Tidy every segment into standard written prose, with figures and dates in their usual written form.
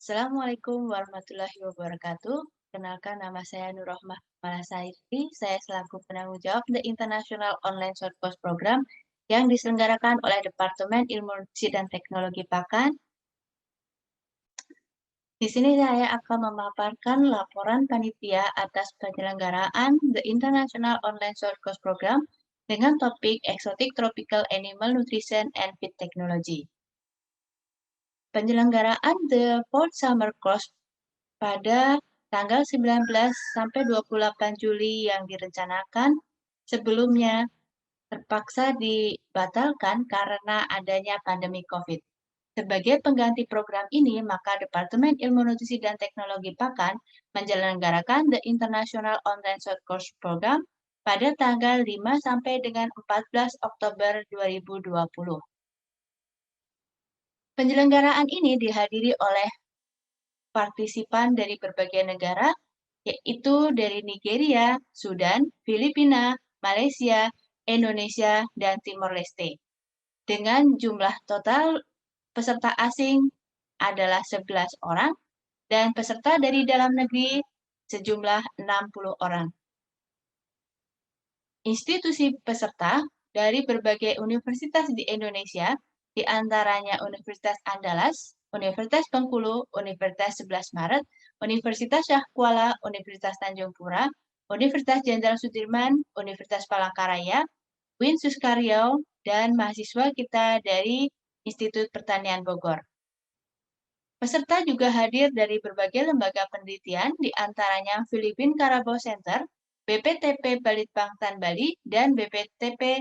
Assalamualaikum warahmatullahi wabarakatuh. Kenalkan nama saya Nurrohmah Malasaiti. Saya selaku penanggung jawab The International Online Short Course Program yang diselenggarakan oleh Departemen Ilmu Nutrisi dan Teknologi Pakan. Di sini saya akan memaparkan laporan panitia atas penyelenggaraan The International Online Short Course Program dengan topik Exotic Tropical Animal Nutrition and Feed Technology. Penyelenggaraan The Fourth Summer Course pada tanggal 19 sampai 28 Juli yang direncanakan sebelumnya terpaksa dibatalkan karena adanya pandemi COVID. Sebagai pengganti program ini, maka Departemen Ilmu Nutrisi dan Teknologi Pakan menyelenggarakan The International Online Short Course Program pada tanggal 5 sampai dengan 14 Oktober 2020. Penyelenggaraan ini dihadiri oleh partisipan dari berbagai negara, yaitu dari Nigeria, Sudan, Filipina, Malaysia, Indonesia, dan Timor Leste. Dengan jumlah total peserta asing adalah 11 orang dan peserta dari dalam negeri sejumlah 60 orang. Institusi peserta dari berbagai universitas di Indonesia, di antaranya Universitas Andalas, Universitas Bengkulu, Universitas 11 Maret, Universitas Syah Kuala, Universitas Tanjung Pura, Universitas Jenderal Sudirman, Universitas Palangkaraya, UIN Suskaryau, dan mahasiswa kita dari Institut Pertanian Bogor. Peserta juga hadir dari berbagai lembaga penelitian, di antaranya Philippine Carabao Center, BPTP Balitbangtan Bali, dan BPTP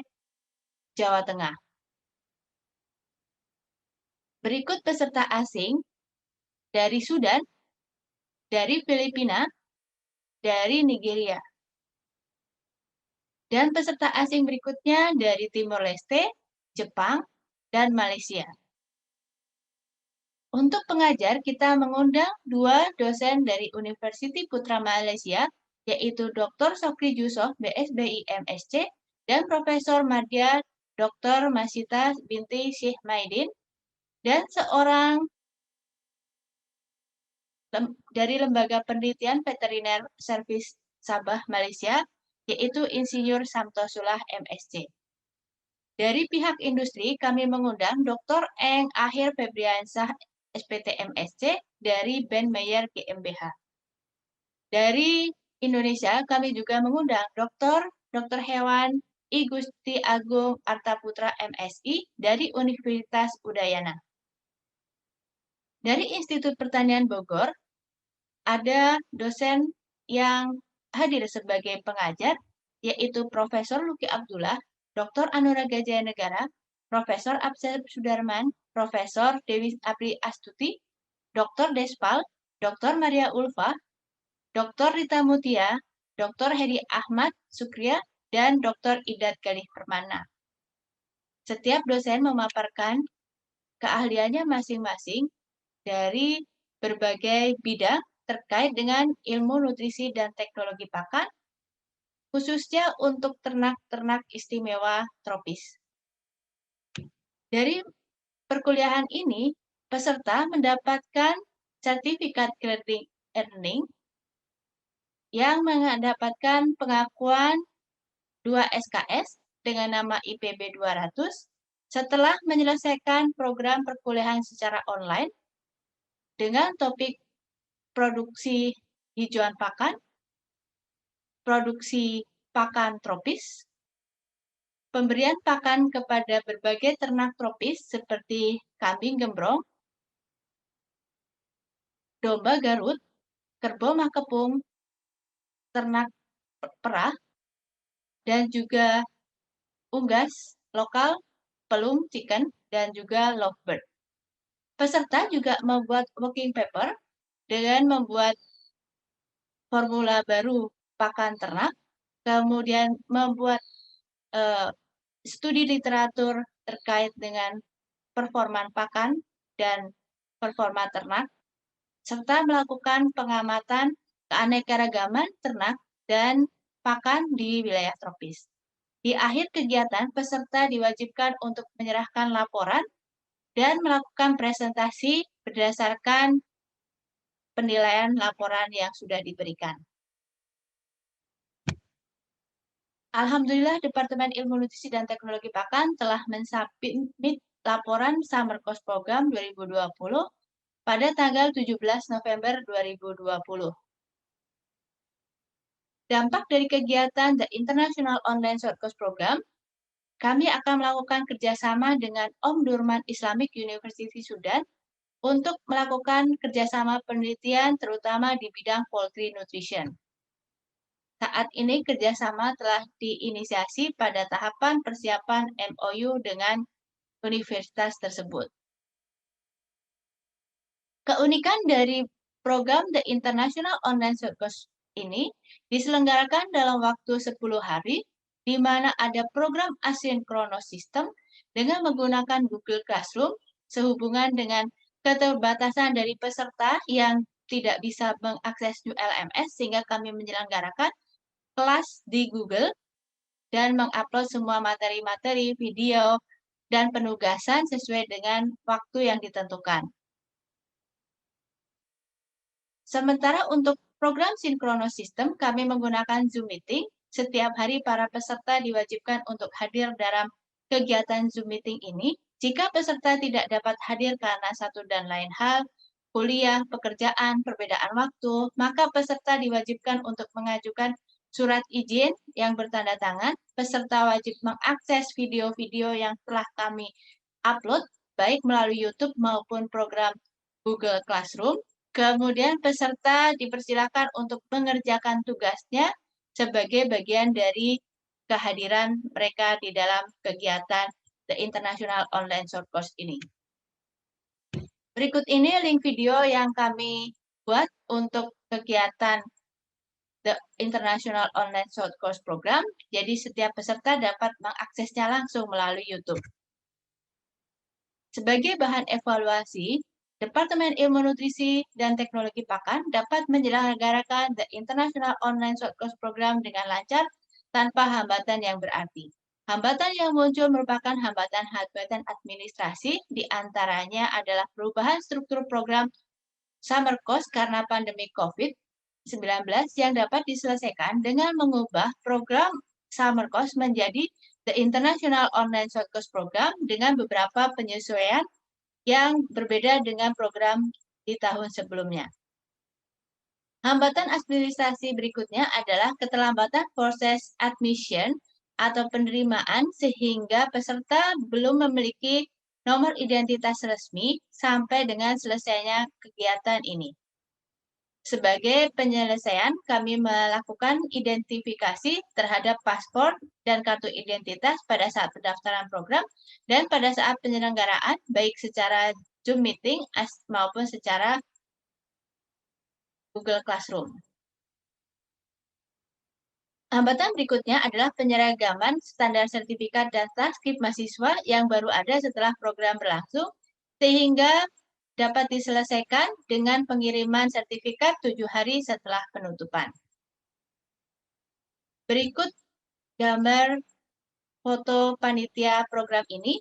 Jawa Tengah. Berikut peserta asing dari Sudan, dari Filipina, dari Nigeria. Dan peserta asing berikutnya dari Timor Leste, Jepang, dan Malaysia. Untuk pengajar, kita mengundang dua dosen dari Universiti Putra Malaysia, yaitu Dr. Sokri Jusof, BSBI MSc, dan Profesor Madya Dr. Masita binti Syekh Maidin, dan seorang dari Lembaga Penelitian Veteriner Service Sabah, Malaysia, yaitu Insinyur Samtosulah MSc. Dari pihak industri, kami mengundang Dr. Eng Akhir Febriansah SPT MSc dari Ben Meyer GmbH. Dari Indonesia, kami juga mengundang Dr. Hewan I Gusti Agung Artaputra MSI dari Universitas Udayana. Dari Institut Pertanian Bogor, ada dosen yang hadir sebagai pengajar, yaitu Profesor Luki Abdullah, Dr. Anuraga Jaya Negara, Profesor Absep Sudarman, Profesor Dewi Apri Astuti, Dr. Despal, Dr. Maria Ulfa, Dr. Rita Mutia, Dr. Heri Ahmad Sukriya, dan Dr. Idat Galih Permana. Setiap dosen memaparkan keahliannya masing-masing dari berbagai bidang terkait dengan ilmu nutrisi dan teknologi pakan, khususnya untuk ternak-ternak istimewa tropis. Dari perkuliahan ini, peserta mendapatkan sertifikat grading earning yang mendapatkan pengakuan 2 SKS dengan nama IPB 200 setelah menyelesaikan program perkuliahan secara online dengan topik produksi hijauan pakan, produksi pakan tropis, pemberian pakan kepada berbagai ternak tropis seperti kambing gembrong, domba Garut, kerbau makepung, ternak perah, dan juga unggas lokal, pelung chicken, dan juga lovebird. Peserta juga membuat working paper dengan membuat formula baru pakan ternak, kemudian membuat studi literatur terkait dengan performa pakan dan performa ternak, serta melakukan pengamatan keanekaragaman ternak dan pakan di wilayah tropis. Di akhir kegiatan, peserta diwajibkan untuk menyerahkan laporan dan melakukan presentasi berdasarkan penilaian laporan yang sudah diberikan. Alhamdulillah, Departemen Ilmu Nutrisi dan Teknologi Pakan telah mensubmit laporan Summer Course Program 2020 pada tanggal 17 November 2020. Dampak dari kegiatan The International Online Short Course Program, kami akan melakukan kerjasama dengan Omdurman Islamic University Sudan untuk melakukan kerjasama penelitian terutama di bidang poultry nutrition. Saat ini kerjasama telah diinisiasi pada tahapan persiapan MOU dengan universitas tersebut. Keunikan dari program The International Online Short Course ini diselenggarakan dalam waktu 10 hari, di mana ada program asinkronos sistem dengan menggunakan Google Classroom sehubungan dengan keterbatasan dari peserta yang tidak bisa mengakses ULMS, sehingga kami menyelenggarakan kelas di Google dan mengupload semua materi-materi, video, dan penugasan sesuai dengan waktu yang ditentukan. Sementara untuk program sinkronos sistem, kami menggunakan Zoom Meeting. Setiap hari para peserta diwajibkan untuk hadir dalam kegiatan Zoom Meeting ini. Jika peserta tidak dapat hadir karena satu dan lain hal, kuliah, pekerjaan, perbedaan waktu, maka peserta diwajibkan untuk mengajukan surat izin yang bertanda tangan. Peserta wajib mengakses video-video yang telah kami upload, baik melalui YouTube maupun program Google Classroom. Kemudian peserta dipersilakan untuk mengerjakan tugasnya sebagai bagian dari kehadiran mereka di dalam kegiatan The International Online Short Course ini. Berikut ini link video yang kami buat untuk kegiatan The International Online Short Course Program. Jadi setiap peserta dapat mengaksesnya langsung melalui YouTube. Sebagai bahan evaluasi, Departemen Ilmu Nutrisi dan Teknologi Pakan dapat menyelenggarakan The International Online Short Course Program dengan lancar tanpa hambatan yang berarti. Hambatan yang muncul merupakan hambatan administrasi, di antaranya adalah perubahan struktur program Summer Course karena pandemi COVID-19 yang dapat diselesaikan dengan mengubah program Summer Course menjadi The International Online Short Course Program dengan beberapa penyesuaian yang berbeda dengan program di tahun sebelumnya. Hambatan administrasi berikutnya adalah keterlambatan proses admission atau penerimaan sehingga peserta belum memiliki nomor identitas resmi sampai dengan selesainya kegiatan ini. Sebagai penyelesaian, kami melakukan identifikasi terhadap paspor dan kartu identitas pada saat pendaftaran program dan pada saat penyelenggaraan, baik secara Zoom Meeting maupun secara Google Classroom. Hambatan berikutnya adalah penyeragaman standar sertifikat dan transkrip mahasiswa yang baru ada setelah program berlangsung, sehingga dapat diselesaikan dengan pengiriman sertifikat 7 hari setelah penutupan. Berikut gambar foto panitia program ini,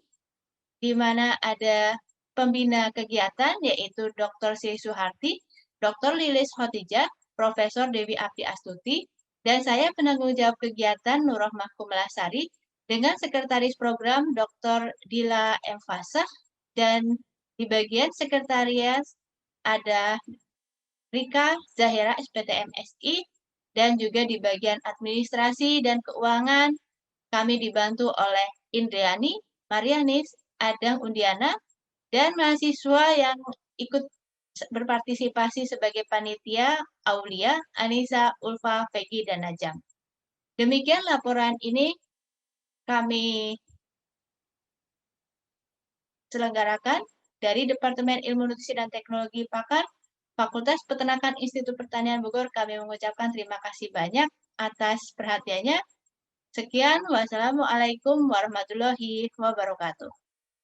di mana ada pembina kegiatan, yaitu Dr. Sri Suharti, Dr. Lilis Khotijah, Profesor Dewi Abdi Astuti, dan saya penanggung jawab kegiatan Nurrohmah Kumalasari dengan Sekretaris Program Dr. Dila M. Fasah, dan di bagian sekretariat ada Rika Zahira SPTM SI, dan juga di bagian administrasi dan keuangan kami dibantu oleh Indriani, Marianis, Adang Undiana, dan mahasiswa yang ikut berpartisipasi sebagai panitia Aulia, Anissa, Ulfa, Peggy, dan Najam. Demikian laporan ini kami selenggarakan dari Departemen Ilmu Nutrisi dan Teknologi Pakan, Fakultas Peternakan Institut Pertanian Bogor. Kami mengucapkan terima kasih banyak atas perhatiannya. Sekian, wassalamualaikum warahmatullahi wabarakatuh.